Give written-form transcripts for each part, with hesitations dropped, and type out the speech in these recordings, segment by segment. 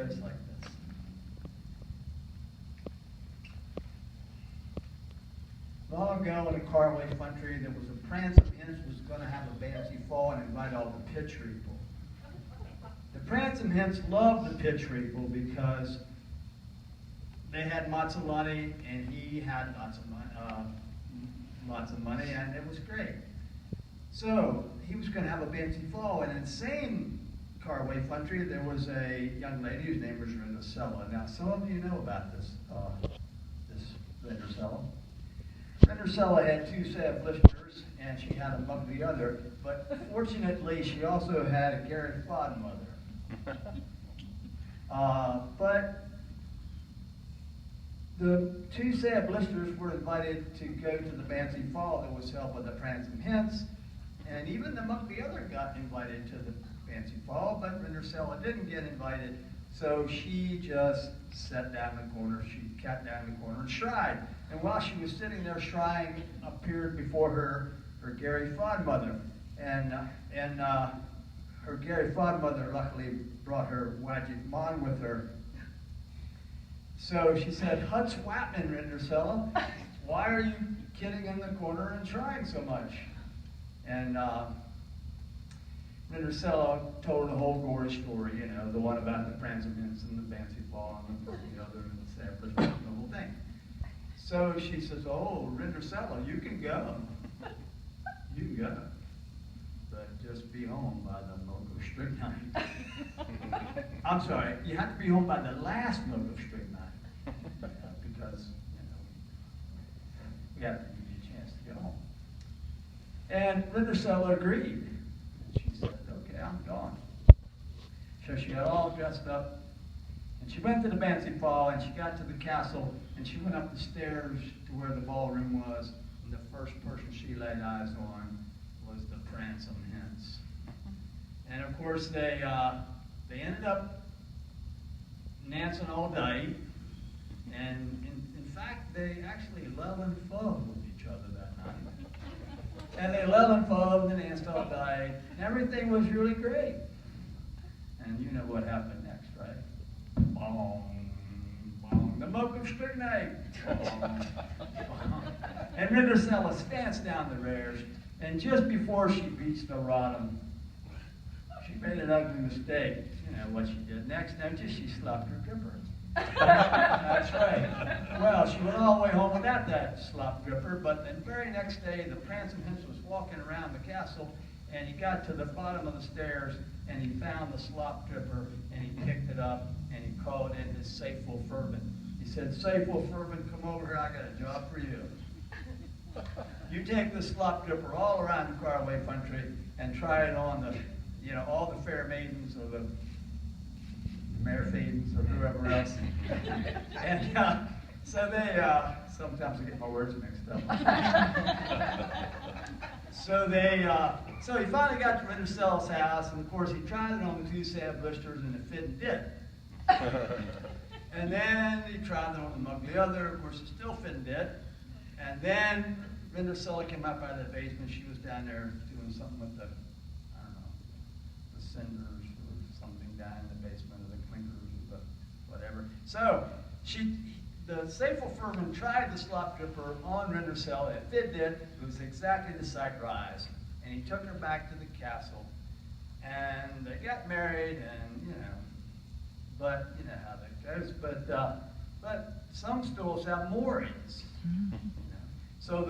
goes like this. Long ago in the Carway country, there was a prancing hen who was going to have a fancy fall and invite all the pitch people. The prancing hens loved the pitch people because they had lots of money and he had lots of money, and it was great. So he was going to have a fancy fall, and in the same Carway country, there was a young lady whose name was Rindercella. Now, some of you know about this Rindercella. Rindercella had two sad blisters, and she had among the other, but fortunately, she also had a Gary godmother. But the two sad blisters were invited to go to the fancy fall that was held by the prancing hens, and even the other got invited to the fancy fall, but Rindercella didn't get invited, so she just sat down in the corner. She sat down in the corner and shied. And while she was sitting there shying, appeared before her Gary godmother, and her Gary godmother luckily brought her Wajik Mon with her. So she said, "What's happening, Rindercella? Why are you kidding in the corner and trying so much?" And Rindercella told the whole gory story, you know, the one about the prancing hens and the fancy fall and the other and the samples, the whole thing. So she says, "Oh, Rindercella, you can go. You can go. But just be home by the local street night." I'm sorry, you have to be home by the last local street night. Because, you know, we have to give you a chance to get home. And Rindercella agreed. She said, "Okay, I'm gone." So she got all dressed up, and she went to the fancy ball, and she got to the castle, and she went up the stairs to where the ballroom was, and the first person she laid eyes on was the prancing hens. And of course, they ended up dancing all day, and in fact, they actually love and fove with each other that night. And they love and fove and danced all day, and everything was really great. And you know what happened next, right? Bong, bong, the Mocha Street night. Bong, bong. And Rindercella stands down the rares, and just before she reached the bottom, she made an ugly mistake. You know what she did next? Notice she slopped her dripper. That's right. Well, she went all the way home without that slop dripper, but the very next day, the prancing hens was walking around the castle, and he got to the bottom of the stairs, and he found the slop dripper, and he picked it up, and he called in his faithful servant. He said, "Faithful servant, come over here, I got a job for you. You take this slop dripper all around the Carway country and try it on the, you know, all the fair maidens or the Mare Maidens or whoever else." And so they, sometimes I get my words mixed up. So he finally got to Rindercella's house, and of course he tried it on the two sad blisters, and it fit and did. And then he tried it on the ugly other, of course it still fit and did. And then Rindercella came up out of the basement. She was down there doing something with the, I don't know, the cinders or something down in the basement, or the clinkers or the whatever. So the faithful servant tried the slop dripper on Rindercella. It fit it. It was exactly the sight rise. And he took her back to the castle, and they got married, and you know, but you know how that goes. But some stools have moorings. You know. So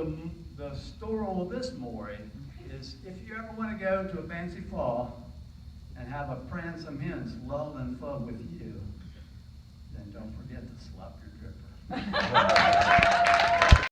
the story of this mooring is, if you ever want to go to a fancy fall and have a prancing hens lull and fub with you, then don't forget to slop your dripper.